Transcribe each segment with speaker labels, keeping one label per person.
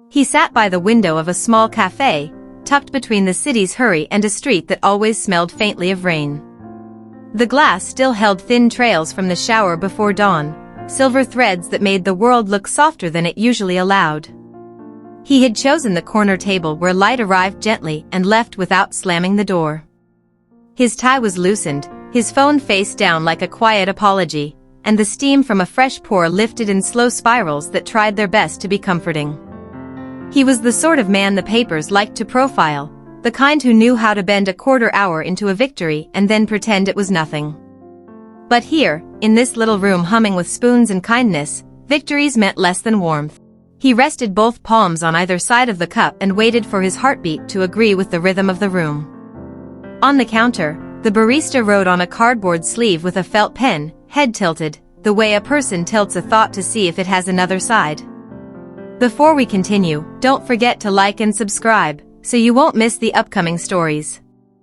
Speaker 1: He sat by the window of a small cafe, tucked between the city's hurry and a street that always smelled faintly of rain. The glass still held thin trails from the shower before dawn, silver threads that made the world look softer than it usually allowed. He had chosen the corner table where light arrived gently and left without slamming the door. His tie was loosened, his phone face down like a quiet apology, and the steam from a fresh pour lifted in slow spirals that tried their best to be comforting. He was the sort of man the papers liked to profile, the kind who knew how to bend a quarter hour into a victory and then pretend it was nothing. But here, in this little room humming with spoons and kindness, victories meant less than warmth. He rested both palms on either side of the cup and waited for his heartbeat to agree with the rhythm of the room. On the counter, the barista wrote on a cardboard sleeve with a felt pen, head tilted, the way a person tilts a thought to see if it has another side. Before we continue, don't forget to like and subscribe, so you won't miss the upcoming stories.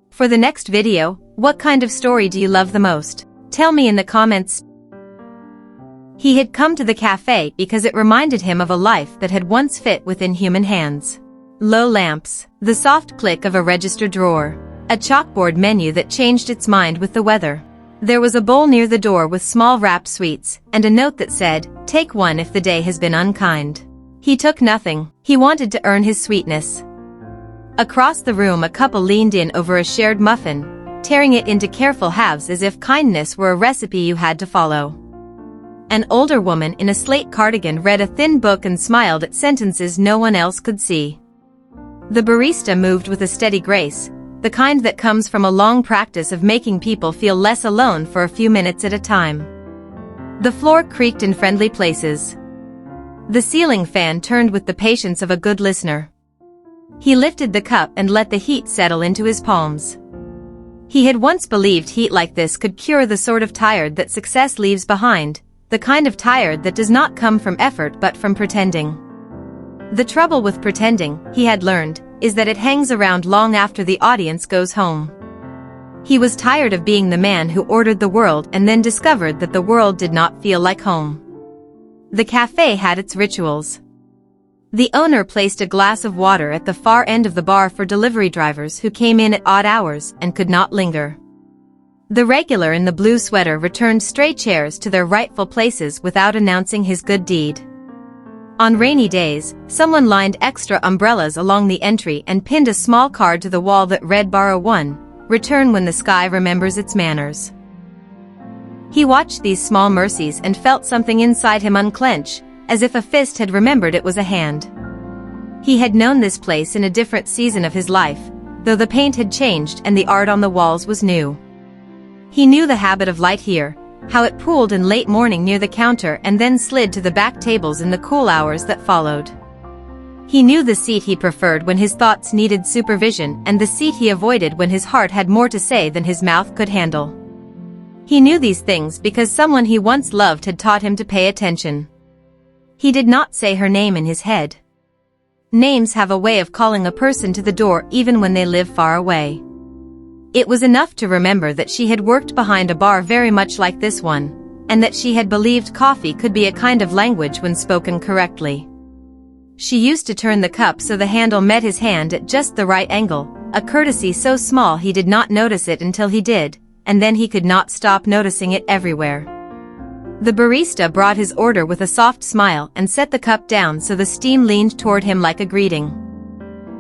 Speaker 1: For the next video, what kind of story do you love the most? Tell me in the comments. He had come to the cafe because it reminded him of a life that had once fit within human hands. Low lamps, the soft click of a register drawer, a chalkboard menu that changed its mind with the weather. There was a bowl near the door with small wrapped sweets, and a note that said, "Take one if the day has been unkind." He took nothing. He wanted to earn his sweetness. Across the room a couple leaned in over a shared muffin, tearing it into careful halves as if kindness were a recipe you had to follow. An older woman in a slate cardigan read a thin book and smiled at sentences no one else could see. The barista moved with a steady grace, the kind that comes from a long practice of making people feel less alone for a few minutes at a time. The floor creaked in friendly places. The ceiling fan turned with the patience of a good listener. He lifted the cup and let the heat settle into his palms. He had once believed heat like this could cure the sort of tired that success leaves behind, the kind of tired that does not come from effort but from pretending. The trouble with pretending, he had learned, is that it hangs around long after the audience goes home. He was tired of being the man who ordered the world and then discovered that the world did not feel like home. The cafe had its rituals. The owner placed a glass of water at the far end of the bar for delivery drivers who came in at odd hours and could not linger. The regular in the blue sweater returned stray chairs to their rightful places without announcing his good deed. On rainy days, someone lined extra umbrellas along the entry and pinned a small card to the wall that read "Borrow one, return when the sky remembers its manners." He watched these small mercies and felt something inside him unclench, as if a fist had remembered it was a hand. He had known this place in a different season of his life, though the paint had changed and the art on the walls was new. He knew the habit of light here, how it pooled in late morning near the counter and then slid to the back tables in the cool hours that followed. He knew the seat he preferred when his thoughts needed supervision and the seat he avoided when his heart had more to say than his mouth could handle. He knew these things because someone he once loved had taught him to pay attention. He did not say her name in his head. Names have a way of calling a person to the door even when they live far away. It was enough to remember that she had worked behind a bar very much like this one, and that she had believed coffee could be a kind of language when spoken correctly. She used to turn the cup so the handle met his hand at just the right angle, a courtesy so small he did not notice it until he did, and then he could not stop noticing it everywhere. The barista brought his order with a soft smile and set the cup down so the steam leaned toward him like a greeting.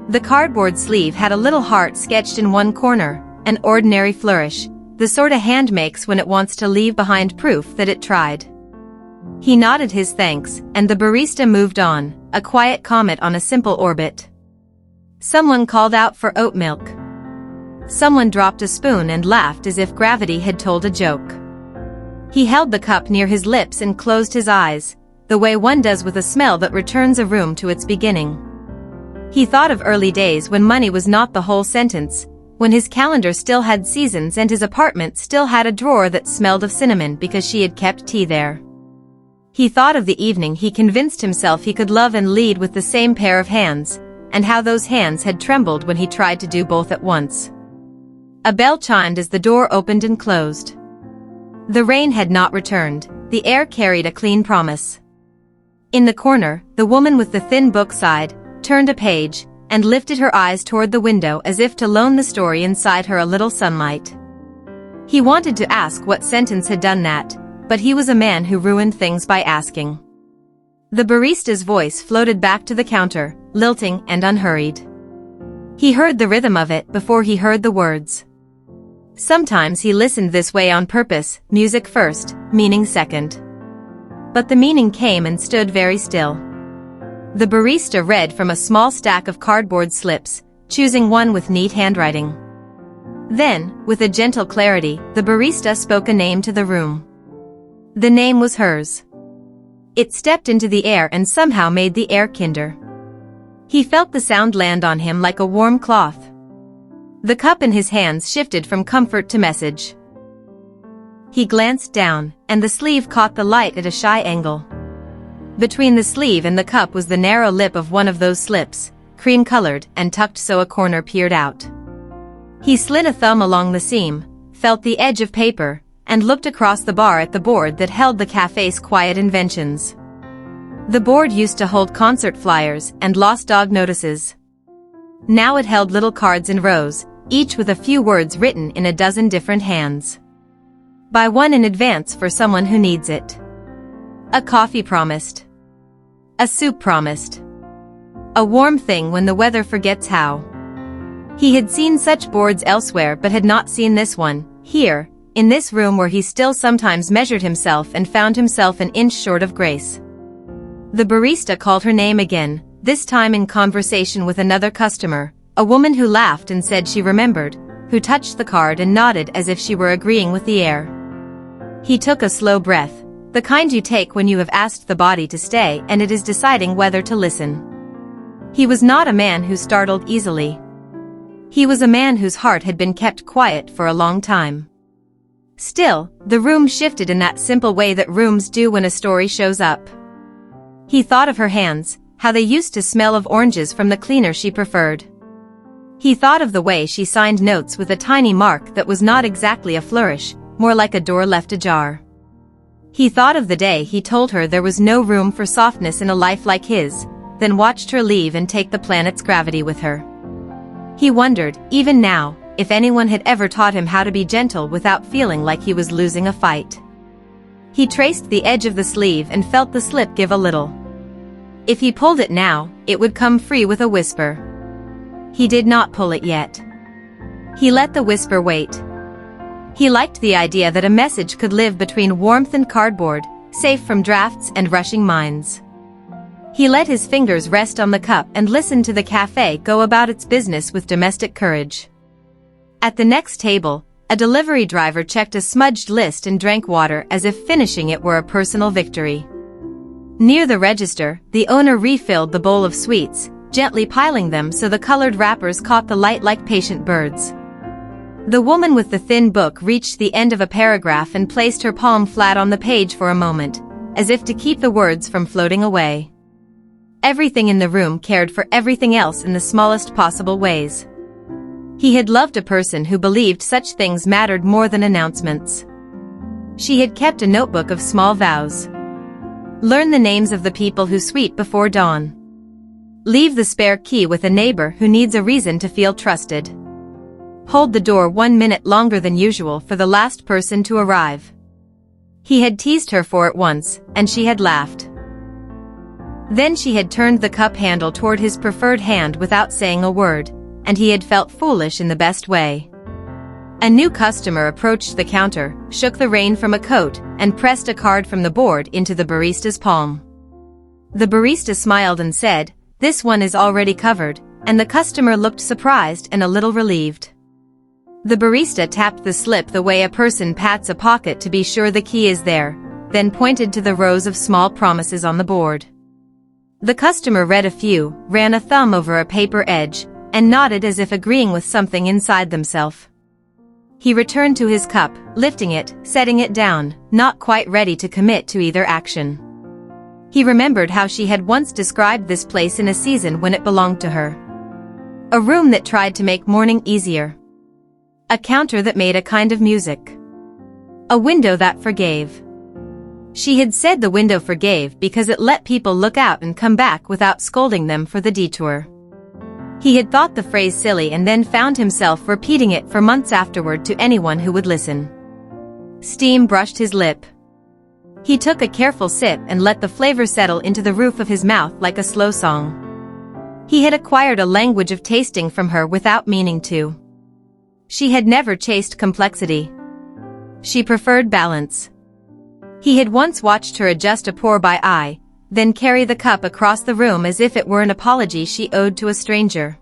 Speaker 1: The cardboard sleeve had a little heart sketched in one corner, an ordinary flourish, the sort a hand makes when it wants to leave behind proof that it tried. He nodded his thanks, and the barista moved on, a quiet comet on a simple orbit. Someone called out for oat milk. Someone dropped a spoon and laughed as if gravity had told a joke. He held the cup near his lips and closed his eyes, the way one does with a smell that returns a room to its beginning. He thought of early days when money was not the whole sentence, when his calendar still had seasons and his apartment still had a drawer that smelled of cinnamon because she had kept tea there. He thought of the evening he convinced himself he could love and lead with the same pair of hands, and how those hands had trembled when he tried to do both at once. A bell chimed as the door opened and closed. The rain had not returned, the air carried a clean promise. In the corner, the woman with the thin book sighed, turned a page, and lifted her eyes toward the window as if to loan the story inside her a little sunlight. He wanted to ask what sentence had done that, but he was a man who ruined things by asking. The barista's voice floated back to the counter, lilting and unhurried. He heard the rhythm of it before he heard the words. Sometimes he listened this way on purpose, music first, meaning second. But the meaning came and stood very still. The barista read from a small stack of cardboard slips, choosing one with neat handwriting. Then, with a gentle clarity, the barista spoke a name to the room. The name was hers. It stepped into the air and somehow made the air kinder. He felt the sound land on him like a warm cloth. The cup in his hands shifted from comfort to message. He glanced down, and the sleeve caught the light at a shy angle. Between the sleeve and the cup was the narrow lip of one of those slips, cream-colored and tucked so a corner peered out. He slid a thumb along the seam, felt the edge of paper, and looked across the bar at the board that held the cafe's quiet inventions. The board used to hold concert flyers and lost dog notices. Now it held little cards in rows, each with a few words written in a dozen different hands. Buy one in advance for someone who needs it. A coffee promised. A soup promised. A warm thing when the weather forgets how. He had seen such boards elsewhere but had not seen this one, here, in this room where he still sometimes measured himself and found himself an inch short of grace. The barista called her name again, this time in conversation with another customer, a woman who laughed and said she remembered, who touched the card and nodded as if she were agreeing with the air. He took a slow breath, the kind you take when you have asked the body to stay and it is deciding whether to listen. He was not a man who startled easily. He was a man whose heart had been kept quiet for a long time. Still, the room shifted in that simple way that rooms do when a story shows up. He thought of her hands, how they used to smell of oranges from the cleaner she preferred. He thought of the way she signed notes with a tiny mark that was not exactly a flourish, more like a door left ajar. He thought of the day he told her there was no room for softness in a life like his, then watched her leave and take the planet's gravity with her. He wondered, even now, if anyone had ever taught him how to be gentle without feeling like he was losing a fight. He traced the edge of the sleeve and felt the slip give a little. If he pulled it now, it would come free with a whisper. He did not pull it yet. He let the whisper wait. He liked the idea that a message could live between warmth and cardboard, safe from drafts and rushing minds. He let his fingers rest on the cup and listened to the cafe go about its business with domestic courage. At the next table, a delivery driver checked a smudged list and drank water as if finishing it were a personal victory. Near the register, the owner refilled the bowl of sweets, gently piling them so the colored wrappers caught the light like patient birds. The woman with the thin book reached the end of a paragraph and placed her palm flat on the page for a moment, as if to keep the words from floating away. Everything in the room cared for everything else in the smallest possible ways. He had loved a person who believed such things mattered more than announcements. She had kept a notebook of small vows. Learn the names of the people who sweet before dawn. Leave the spare key with a neighbor who needs a reason to feel trusted. Hold the door 1 minute longer than usual for the last person to arrive. He had teased her for it once, and she had laughed. Then she had turned the cup handle toward his preferred hand without saying a word, and he had felt foolish in the best way. A new customer approached the counter, shook the rain from a coat, and pressed a card from the board into the barista's palm. The barista smiled and said, "This one is already covered," and the customer looked surprised and a little relieved. The barista tapped the slip the way a person pats a pocket to be sure the key is there, then pointed to the rows of small promises on the board. The customer read a few, ran a thumb over a paper edge, and nodded as if agreeing with something inside themselves. He returned to his cup, lifting it, setting it down, not quite ready to commit to either action. He remembered how she had once described this place in a season when it belonged to her. A room that tried to make morning easier. A counter that made a kind of music. A window that forgave. She had said the window forgave because it let people look out and come back without scolding them for the detour. He had thought the phrase silly and then found himself repeating it for months afterward to anyone who would listen. Steam brushed his lip. He took a careful sip and let the flavor settle into the roof of his mouth like a slow song. He had acquired a language of tasting from her without meaning to. She had never chased complexity. She preferred balance. He had once watched her adjust a pour-by eye, then carry the cup across the room as if it were an apology she owed to a stranger.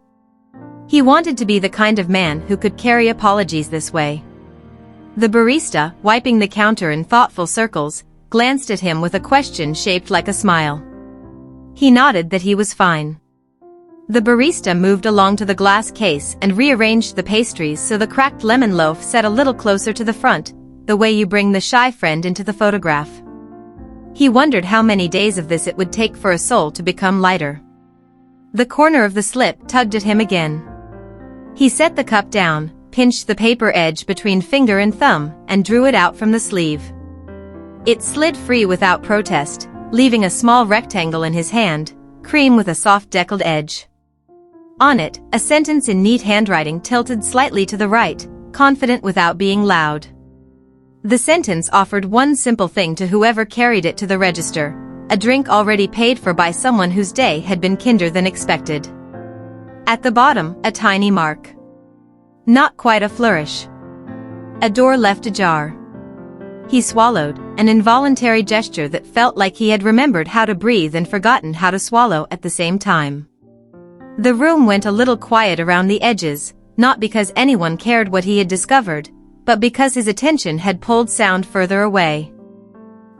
Speaker 1: He wanted to be the kind of man who could carry apologies this way. The barista, wiping the counter in thoughtful circles, glanced at him with a question shaped like a smile. He nodded that he was fine. The barista moved along to the glass case and rearranged the pastries so the cracked lemon loaf sat a little closer to the front, the way you bring the shy friend into the photograph. He wondered how many days of this it would take for a soul to become lighter. The corner of the slip tugged at him again. He set the cup down, pinched the paper edge between finger and thumb, and drew it out from the sleeve. It slid free without protest, leaving a small rectangle in his hand, cream with a soft deckled edge. On it, a sentence in neat handwriting tilted slightly to the right, confident without being loud. The sentence offered one simple thing to whoever carried it to the register, a drink already paid for by someone whose day had been kinder than expected. At the bottom, a tiny mark. Not quite a flourish. A door left ajar. He swallowed, an involuntary gesture that felt like he had remembered how to breathe and forgotten how to swallow at the same time. The room went a little quiet around the edges, not because anyone cared what he had discovered, but because his attention had pulled sound further away.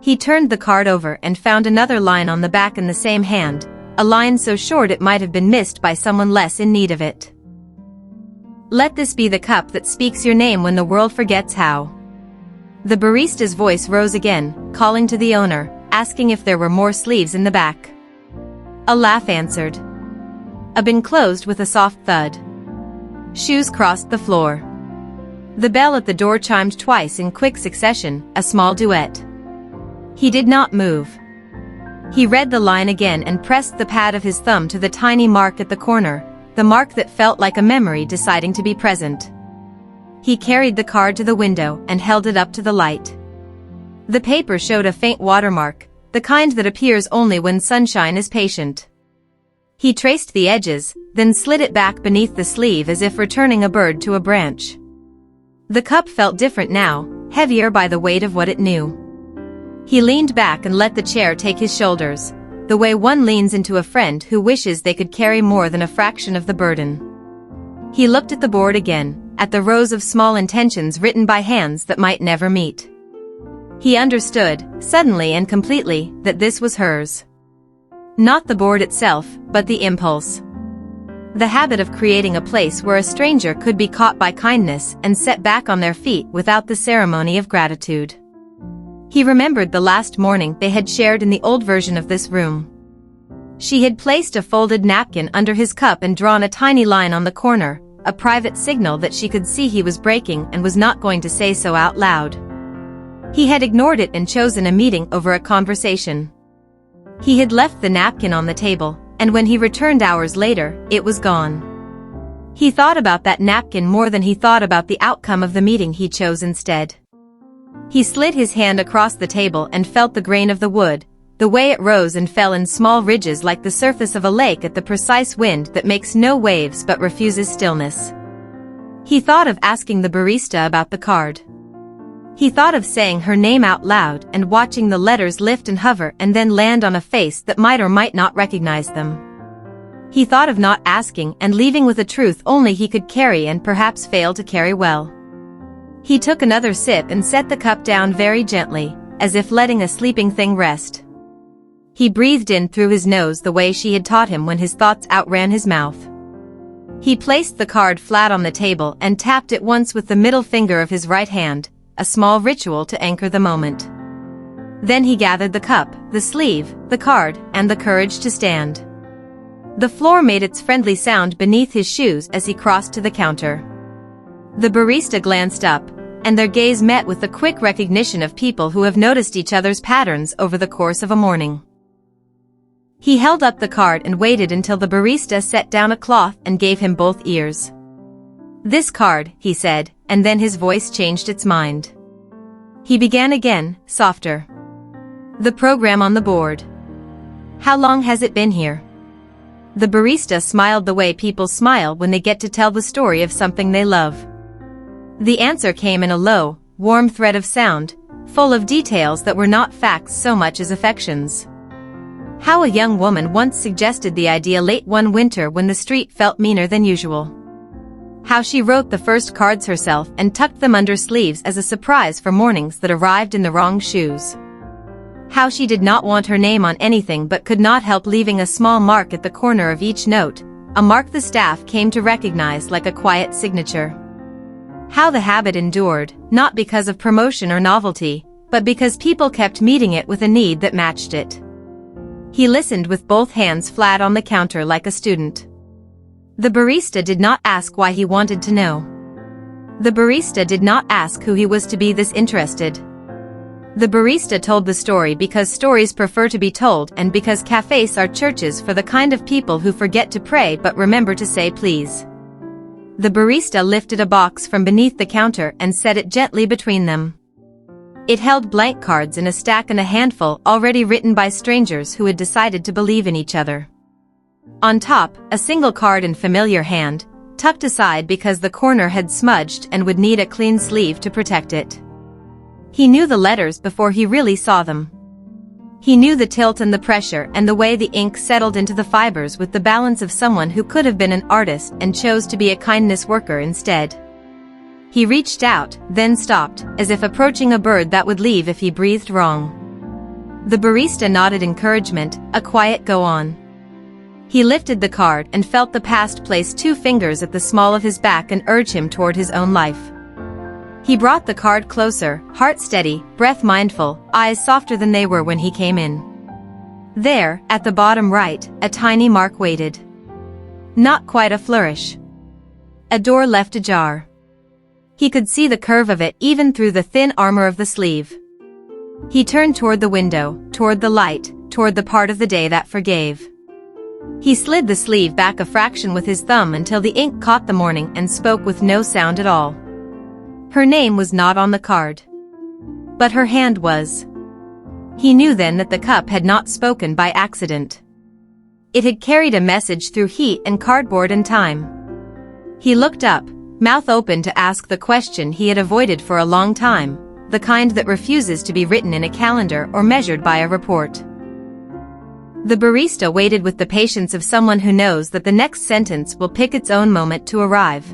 Speaker 1: He turned the card over and found another line on the back in the same hand, a line so short it might have been missed by someone less in need of it. Let this be the cup that speaks your name when the world forgets how. The barista's voice rose again, calling to the owner, asking if there were more sleeves in the back. A laugh answered. A bin closed with a soft thud. Shoes crossed the floor. The bell at the door chimed twice in quick succession, a small duet. He did not move. He read the line again and pressed the pad of his thumb to the tiny mark at the corner, the mark that felt like a memory deciding to be present. He carried the card to the window and held it up to the light. The paper showed a faint watermark, the kind that appears only when sunshine is patient. He traced the edges, then slid it back beneath the sleeve as if returning a bird to a branch. The cup felt different now, heavier by the weight of what it knew. He leaned back and let the chair take his shoulders, the way one leans into a friend who wishes they could carry more than a fraction of the burden. He looked at the board again, at the rows of small intentions written by hands that might never meet. He understood, suddenly and completely, that this was hers. Not the board itself, but the impulse. The habit of creating a place where a stranger could be caught by kindness and set back on their feet without the ceremony of gratitude. He remembered the last morning they had shared in the old version of this room. She had placed a folded napkin under his cup and drawn a tiny line on the corner, a private signal that she could see he was breaking and was not going to say so out loud. He had ignored it and chosen a meeting over a conversation. He had left the napkin on the table, and when he returned hours later, it was gone. He thought about that napkin more than he thought about the outcome of the meeting he chose instead. He slid his hand across the table and felt the grain of the wood, the way it rose and fell in small ridges like the surface of a lake at the precise wind that makes no waves but refuses stillness. He thought of asking the barista about the card. He thought of saying her name out loud and watching the letters lift and hover and then land on a face that might or might not recognize them. He thought of not asking and leaving with a truth only he could carry and perhaps fail to carry well. He took another sip and set the cup down very gently, as if letting a sleeping thing rest. He breathed in through his nose the way she had taught him when his thoughts outran his mouth. He placed the card flat on the table and tapped it once with the middle finger of his right hand, a small ritual to anchor the moment. Then he gathered the cup, the sleeve, the card, and the courage to stand. The floor made its friendly sound beneath his shoes as he crossed to the counter. The barista glanced up, and their gaze met with the quick recognition of people who have noticed each other's patterns over the course of a morning. He held up the card and waited until the barista set down a cloth and gave him both ears. "This card," he said, and then his voice changed its mind. He began again, softer. "The program on the board. How long has it been here?" The barista smiled the way people smile when they get to tell the story of something they love. The answer came in a low, warm thread of sound, full of details that were not facts so much as affections. How a young woman once suggested the idea late one winter when the street felt meaner than usual. How she wrote the first cards herself and tucked them under sleeves as a surprise for mornings that arrived in the wrong shoes. How she did not want her name on anything but could not help leaving a small mark at the corner of each note, a mark the staff came to recognize like a quiet signature. How the habit endured, not because of promotion or novelty, but because people kept meeting it with a need that matched it. He listened with both hands flat on the counter like a student. The barista did not ask why he wanted to know. The barista did not ask who he was to be this interested. The barista told the story because stories prefer to be told and because cafes are churches for the kind of people who forget to pray but remember to say please. The barista lifted a box from beneath the counter and set it gently between them. It held blank cards in a stack and a handful already written by strangers who had decided to believe in each other. On top, a single card in familiar hand, tucked aside because the corner had smudged and would need a clean sleeve to protect it. He knew the letters before he really saw them. He knew the tilt and the pressure and the way the ink settled into the fibers with the balance of someone who could have been an artist and chose to be a kindness worker instead. He reached out, then stopped, as if approaching a bird that would leave if he breathed wrong. The barista nodded encouragement, a quiet go on. He lifted the card and felt the past place 2 fingers at the small of his back and urge him toward his own life. He brought the card closer, heart steady, breath mindful, eyes softer than they were when he came in. There, at the bottom right, a tiny mark waited. Not quite a flourish. A door left ajar. He could see the curve of it even through the thin armor of the sleeve. He turned toward the window, toward the light, toward the part of the day that forgave. He slid the sleeve back a fraction with his thumb until the ink caught the morning and spoke with no sound at all. Her name was not on the card. But her hand was. He knew then that the cup had not spoken by accident. It had carried a message through heat and cardboard and time. He looked up, mouth open to ask the question he had avoided for a long time, the kind that refuses to be written in a calendar or measured by a report. The barista waited with the patience of someone who knows that the next sentence will pick its own moment to arrive.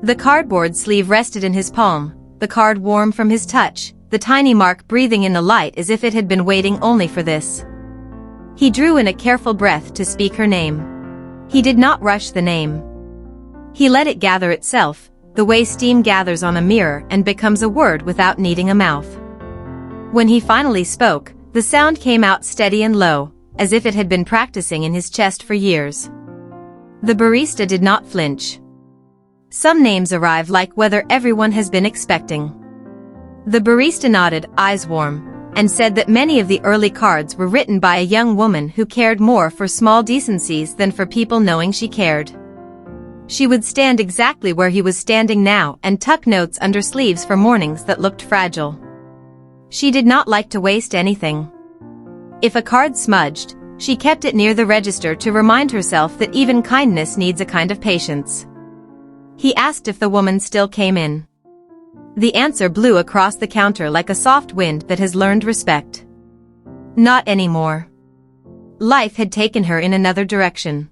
Speaker 1: The cardboard sleeve rested in his palm, the card warm from his touch, the tiny mark breathing in the light as if it had been waiting only for this. He drew in a careful breath to speak her name. He did not rush the name. He let it gather itself, the way steam gathers on a mirror and becomes a word without needing a mouth. When he finally spoke, the sound came out steady and low, as if it had been practicing in his chest for years. The barista did not flinch. Some names arrive like weather everyone has been expecting. The barista nodded, eyes warm, and said that many of the early cards were written by a young woman who cared more for small decencies than for people knowing she cared. She would stand exactly where he was standing now and tuck notes under sleeves for mornings that looked fragile. She did not like to waste anything. If a card smudged, she kept it near the register to remind herself that even kindness needs a kind of patience. He asked if the woman still came in. The answer blew across the counter like a soft wind that has learned respect. Not anymore. Life had taken her in another direction.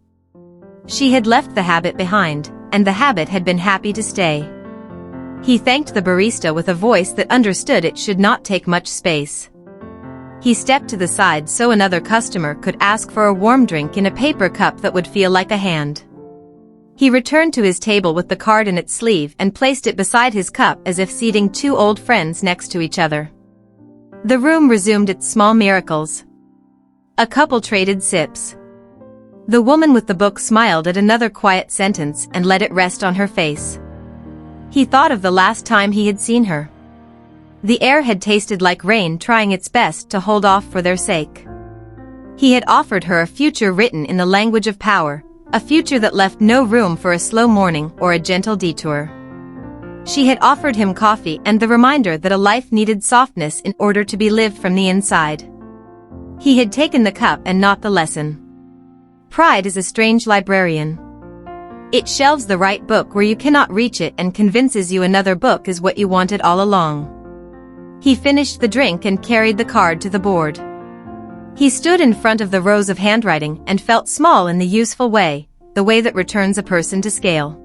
Speaker 1: She had left the habit behind, and the habit had been happy to stay. He thanked the barista with a voice that understood it should not take much space. He stepped to the side so another customer could ask for a warm drink in a paper cup that would feel like a hand. He returned to his table with the card in its sleeve and placed it beside his cup as if seating 2 old friends next to each other. The room resumed its small miracles. A couple traded sips. The woman with the book smiled at another quiet sentence and let it rest on her face. He thought of the last time he had seen her. The air had tasted like rain, trying its best to hold off for their sake. He had offered her a future written in the language of power, a future that left no room for a slow morning or a gentle detour. She had offered him coffee and the reminder that a life needed softness in order to be lived from the inside. He had taken the cup and not the lesson. Pride is a strange librarian. It shelves the right book where you cannot reach it and convinces you another book is what you wanted all along. He finished the drink and carried the card to the board. He stood in front of the rows of handwriting and felt small in the useful way, the way that returns a person to scale.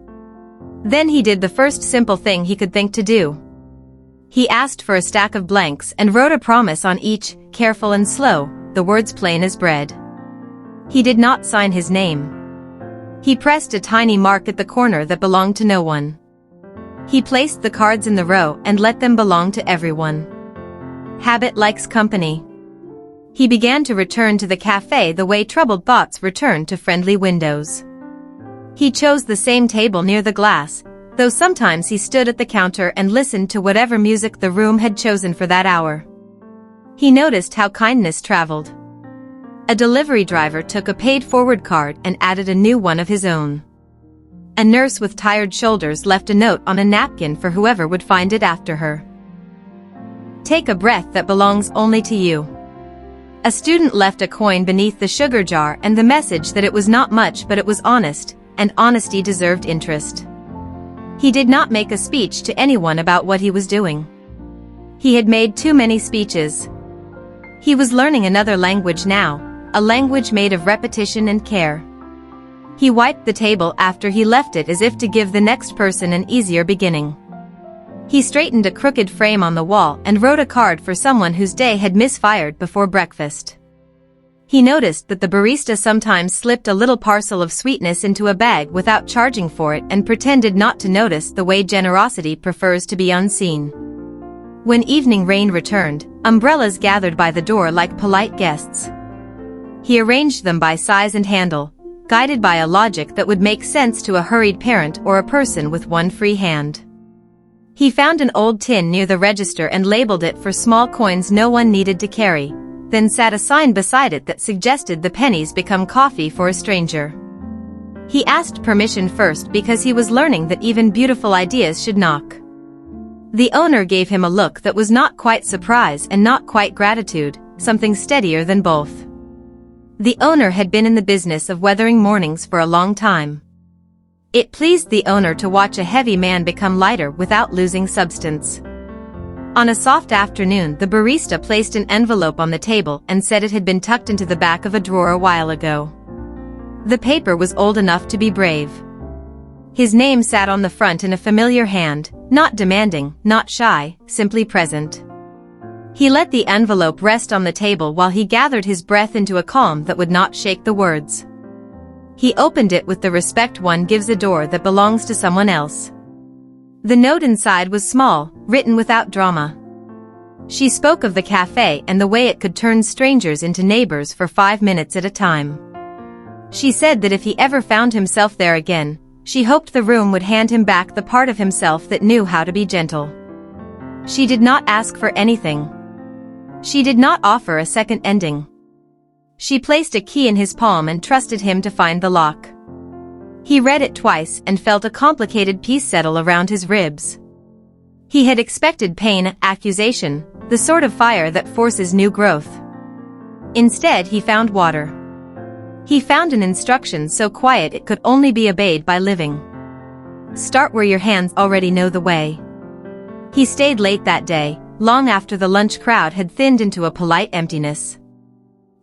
Speaker 1: Then he did the first simple thing he could think to do. He asked for a stack of blanks and wrote a promise on each, careful and slow, the words plain as bread. He did not sign his name. He pressed a tiny mark at the corner that belonged to no one. He placed the cards in the row and let them belong to everyone. Habit likes company. He began to return to the cafe the way troubled thoughts return to friendly windows. He chose the same table near the glass, though sometimes he stood at the counter and listened to whatever music the room had chosen for that hour. He noticed how kindness traveled. A delivery driver took a paid-forward card and added a new one of his own. A nurse with tired shoulders left a note on a napkin for whoever would find it after her. Take a breath that belongs only to you. A student left a coin beneath the sugar jar and the message that it was not much but it was honest, and honesty deserved interest. He did not make a speech to anyone about what he was doing. He had made too many speeches. He was learning another language now, a language made of repetition and care. He wiped the table after he left it as if to give the next person an easier beginning. He straightened a crooked frame on the wall and wrote a card for someone whose day had misfired before breakfast. He noticed that the barista sometimes slipped a little parcel of sweetness into a bag without charging for it and pretended not to notice the way generosity prefers to be unseen. When evening rain returned, umbrellas gathered by the door like polite guests. He arranged them by size and handle, guided by a logic that would make sense to a hurried parent or a person with one free hand. He found an old tin near the register and labeled it for small coins no one needed to carry, then sat a sign beside it that suggested the pennies become coffee for a stranger. He asked permission first because he was learning that even beautiful ideas should knock. The owner gave him a look that was not quite surprise and not quite gratitude, something steadier than both. The owner had been in the business of weathering mornings for a long time. It pleased the owner to watch a heavy man become lighter without losing substance. On a soft afternoon, the barista placed an envelope on the table and said it had been tucked into the back of a drawer a while ago. The paper was old enough to be brave. His name sat on the front in a familiar hand, not demanding, not shy, simply present. He let the envelope rest on the table while he gathered his breath into a calm that would not shake the words. He opened it with the respect one gives a door that belongs to someone else. The note inside was small, written without drama. She spoke of the cafe and the way it could turn strangers into neighbors for 5 minutes at a time. She said that if he ever found himself there again, she hoped the room would hand him back the part of himself that knew how to be gentle. She did not ask for anything. She did not offer a second ending. She placed a key in his palm and trusted him to find the lock. He read it twice and felt a complicated peace settle around his ribs. He had expected pain, accusation, the sort of fire that forces new growth. Instead, he found water. He found an instruction so quiet it could only be obeyed by living. Start where your hands already know the way. He stayed late that day, long after the lunch crowd had thinned into a polite emptiness.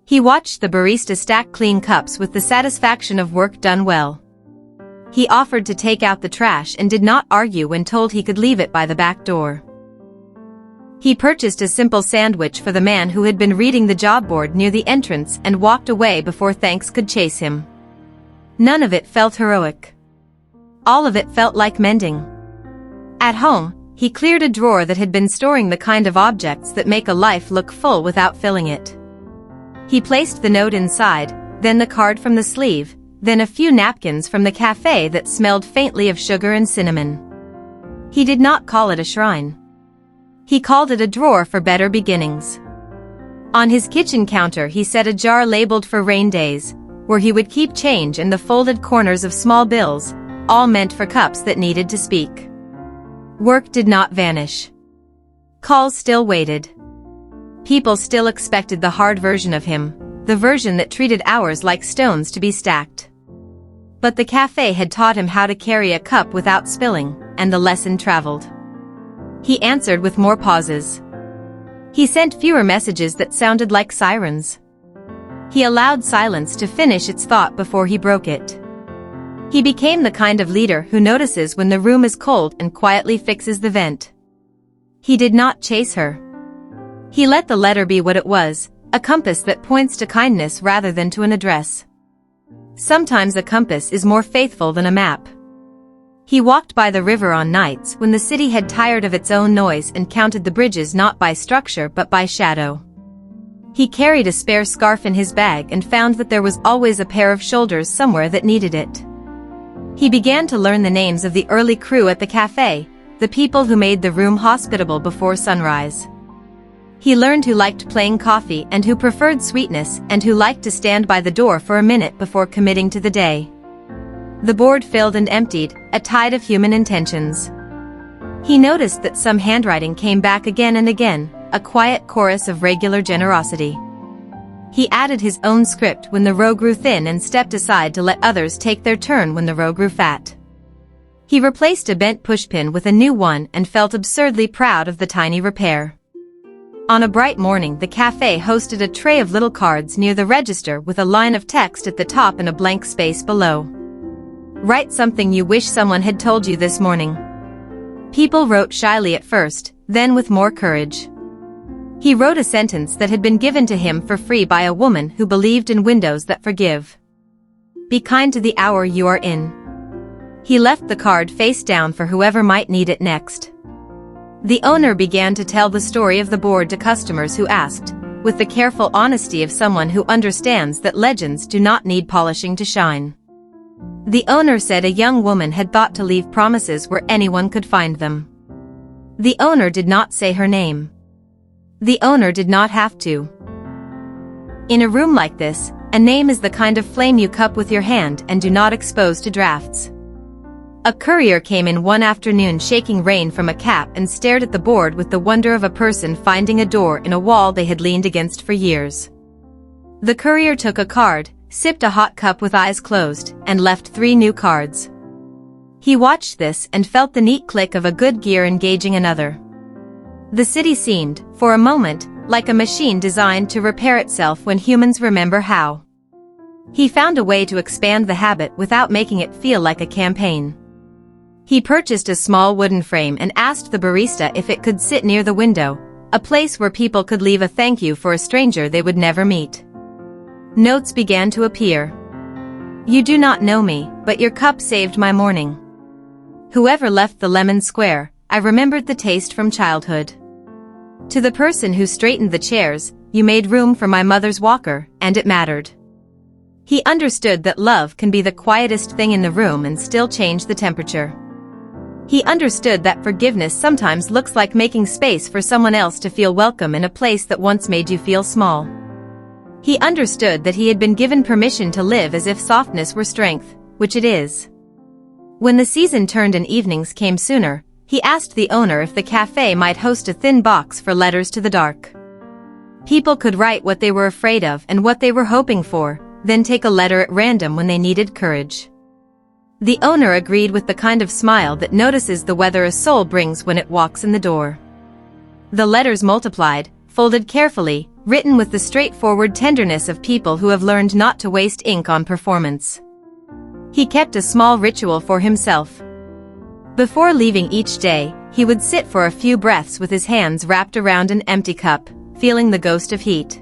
Speaker 1: He watched the barista stack clean cups with the satisfaction of work done well. He offered to take out the trash and did not argue when told he could leave it by the back door. He purchased a simple sandwich for the man who had been reading the job board near the entrance and walked away before thanks could chase him. None of it felt heroic. All of it felt like mending. At home, he cleared a drawer that had been storing the kind of objects that make a life look full without filling it. He placed the note inside, then the card from the sleeve, then a few napkins from the cafe that smelled faintly of sugar and cinnamon. He did not call it a shrine. He called it a drawer for better beginnings. On his kitchen counter he set a jar labeled for rain days, where he would keep change and the folded corners of small bills, all meant for cups that needed to speak. Work did not vanish. Calls still waited. People still expected the hard version of him, the version that treated hours like stones to be stacked. But the cafe had taught him how to carry a cup without spilling, and the lesson traveled. He answered with more pauses. He sent fewer messages that sounded like sirens. He allowed silence to finish its thought before he broke it. He became the kind of leader who notices when the room is cold and quietly fixes the vent. He did not chase her. He let the letter be what it was, a compass that points to kindness rather than to an address. Sometimes a compass is more faithful than a map. He walked by the river on nights when the city had tired of its own noise and counted the bridges not by structure but by shadow. He carried a spare scarf in his bag and found that there was always a pair of shoulders somewhere that needed it. He began to learn the names of the early crew at the cafe, the people who made the room hospitable before sunrise. He learned who liked plain coffee and who preferred sweetness and who liked to stand by the door for a minute before committing to the day. The board filled and emptied, a tide of human intentions. He noticed that some handwriting came back again and again, a quiet chorus of regular generosity. He added his own script when the row grew thin and stepped aside to let others take their turn when the row grew fat. He replaced a bent pushpin with a new one and felt absurdly proud of the tiny repair. On a bright morning, the cafe hosted a tray of little cards near the register with a line of text at the top and a blank space below. Write something you wish someone had told you this morning. People wrote shyly at first, then with more courage. He wrote a sentence that had been given to him for free by a woman who believed in windows that forgive. Be kind to the hour you are in. He left the card face down for whoever might need it next. The owner began to tell the story of the board to customers who asked, with the careful honesty of someone who understands that legends do not need polishing to shine. The owner said a young woman had thought to leave promises where anyone could find them. The owner did not say her name. The owner did not have to. In a room like this, a name is the kind of flame you cup with your hand and do not expose to drafts. A courier came in one afternoon shaking rain from a cap and stared at the board with the wonder of a person finding a door in a wall they had leaned against for years. The courier took a card, sipped a hot cup with eyes closed, and left 3 new cards. He watched this and felt the neat click of a good gear engaging another. The city seemed, for a moment, like a machine designed to repair itself when humans remember how. He found a way to expand the habit without making it feel like a campaign. He purchased a small wooden frame and asked the barista if it could sit near the window, a place where people could leave a thank you for a stranger they would never meet. Notes began to appear. You do not know me, but your cup saved my morning. Whoever left the lemon square, I remembered the taste from childhood. To the person who straightened the chairs, you made room for my mother's walker, and it mattered. He understood that love can be the quietest thing in the room and still change the temperature. He understood that forgiveness sometimes looks like making space for someone else to feel welcome in a place that once made you feel small. He understood that he had been given permission to live as if softness were strength, which it is. When the season turned and evenings came sooner, he asked the owner if the cafe might host a thin box for letters to the dark. People could write what they were afraid of and what they were hoping for, then take a letter at random when they needed courage. The owner agreed with the kind of smile that notices the weather a soul brings when it walks in the door. The letters multiplied, folded carefully, written with the straightforward tenderness of people who have learned not to waste ink on performance. He kept a small ritual for himself. Before leaving each day, he would sit for a few breaths with his hands wrapped around an empty cup, feeling the ghost of heat.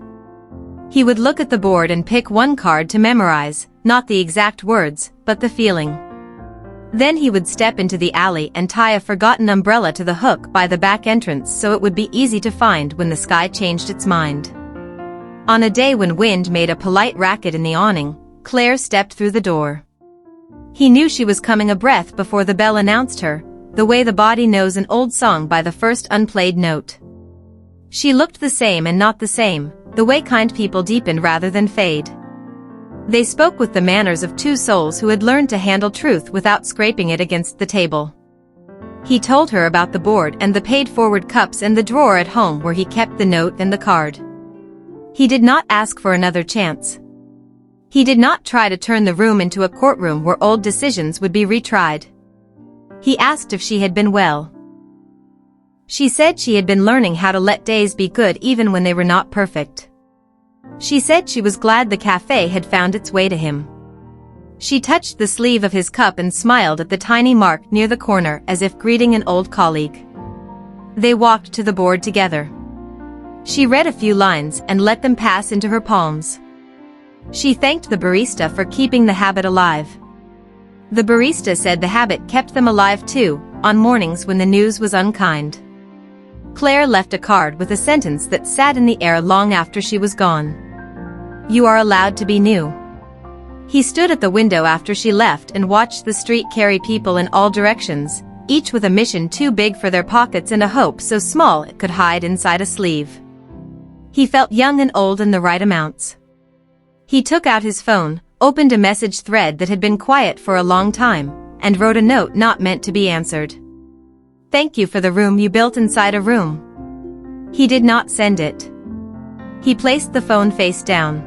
Speaker 1: He would look at the board and pick one card to memorize, not the exact words, but the feeling. Then he would step into the alley and tie a forgotten umbrella to the hook by the back entrance so it would be easy to find when the sky changed its mind. On a day when wind made a polite racket in the awning, Claire stepped through the door. He knew she was coming a breath before the bell announced her, the way the body knows an old song by the first unplayed note. She looked the same and not the same, the way kind people deepen rather than fade. They spoke with the manners of two souls who had learned to handle truth without scraping it against the table. He told her about the board and the paid-forward cups and the drawer at home where he kept the note and the card. He did not ask for another chance. He did not try to turn the room into a courtroom where old decisions would be retried. He asked if she had been well. She said she had been learning how to let days be good even when they were not perfect. She said she was glad the cafe had found its way to him. She touched the sleeve of his cup and smiled at the tiny mark near the corner as if greeting an old colleague. They walked to the board together. She read a few lines and let them pass into her palms. She thanked the barista for keeping the habit alive. The barista said the habit kept them alive too, on mornings when the news was unkind. Claire left a card with a sentence that sat in the air long after she was gone. "You are allowed to be new." He stood at the window after she left and watched the street carry people in all directions, each with a mission too big for their pockets and a hope so small it could hide inside a sleeve. He felt young and old in the right amounts. He took out his phone, opened a message thread that had been quiet for a long time, and wrote a note not meant to be answered. "Thank you for the room you built inside a room." He did not send it. He placed the phone face down.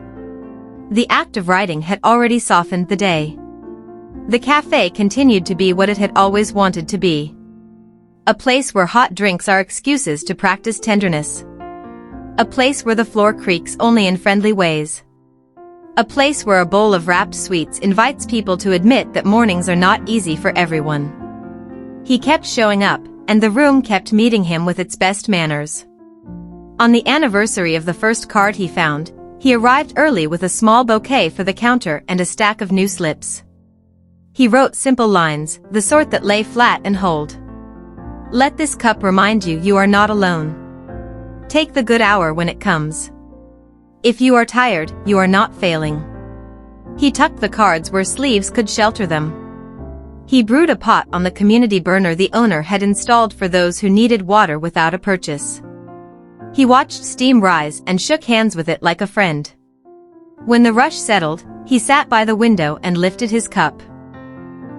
Speaker 1: The act of writing had already softened the day. The cafe continued to be what it had always wanted to be. A place where hot drinks are excuses to practice tenderness. A place where the floor creaks only in friendly ways. A place where a bowl of wrapped sweets invites people to admit that mornings are not easy for everyone. He kept showing up, and the room kept meeting him with its best manners. On the anniversary of the first card he found, he arrived early with a small bouquet for the counter and a stack of new slips. He wrote simple lines, the sort that lay flat and hold. "Let this cup remind you you are not alone. Take the good hour when it comes. If you are tired, you are not failing." He tucked the cards where sleeves could shelter them. He brewed a pot on the community burner the owner had installed for those who needed water without a purchase. He watched steam rise and shook hands with it like a friend. When the rush settled, he sat by the window and lifted his cup.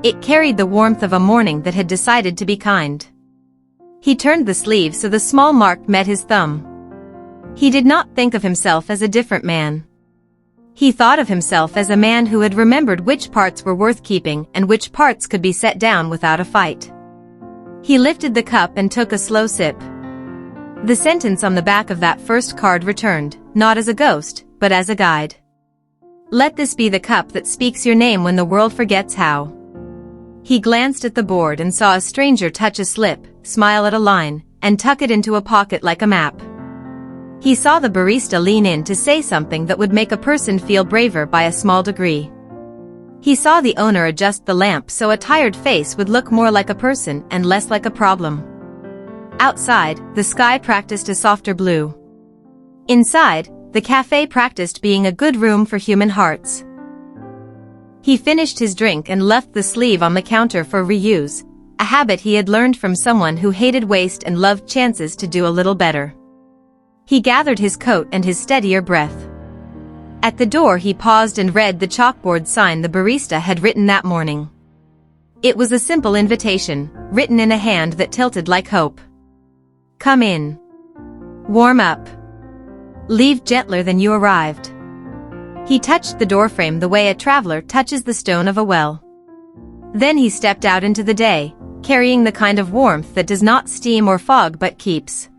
Speaker 1: It carried the warmth of a morning that had decided to be kind. He turned the sleeve so the small mark met his thumb. He did not think of himself as a different man. He thought of himself as a man who had remembered which parts were worth keeping and which parts could be set down without a fight. He lifted the cup and took a slow sip. The sentence on the back of that first card returned, not as a ghost, but as a guide. "Let this be the cup that speaks your name when the world forgets how." He glanced at the board and saw a stranger touch a slip, smile at a line, and tuck it into a pocket like a map. He saw the barista lean in to say something that would make a person feel braver by a small degree. He saw the owner adjust the lamp so a tired face would look more like a person and less like a problem. Outside, the sky practiced a softer blue. Inside, the cafe practiced being a good room for human hearts. He finished his drink and left the sleeve on the counter for reuse, a habit he had learned from someone who hated waste and loved chances to do a little better. He gathered his coat and his steadier breath. At the door he paused and read the chalkboard sign the barista had written that morning. It was a simple invitation, written in a hand that tilted like hope. "Come in. Warm up. Leave gentler than you arrived." He touched the doorframe the way a traveler touches the stone of a well. Then he stepped out into the day, carrying the kind of warmth that does not steam or fog but keeps.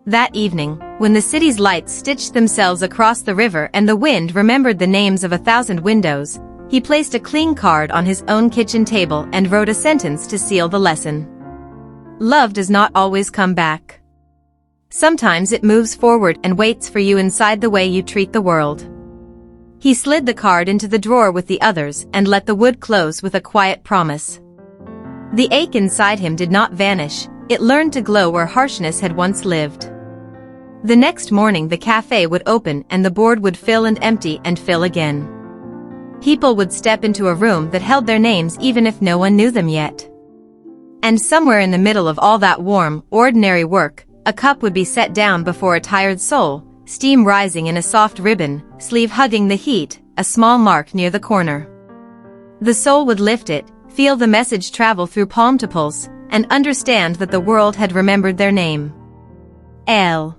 Speaker 1: That evening, when the city's lights stitched themselves across the river and the wind remembered the names of 1,000 windows, he placed a clean card on his own kitchen table and wrote a sentence to seal the lesson. Love does not always come back. Sometimes it moves forward and waits for you inside the way you treat the world. He slid the card into the drawer with the others and let the wood close with a quiet promise. The ache inside him did not vanish, it learned to glow where harshness had once lived. The next morning the cafe would open and the board would fill and empty and fill again. People would step into a room that held their names even if no one knew them yet. And somewhere in the middle of all that warm, ordinary work, a cup would be set down before a tired soul, steam rising in a soft ribbon, sleeve hugging the heat, a small mark near the corner. The soul would lift it, feel the message travel through palm to pulse, and understand that the world had remembered their name. L.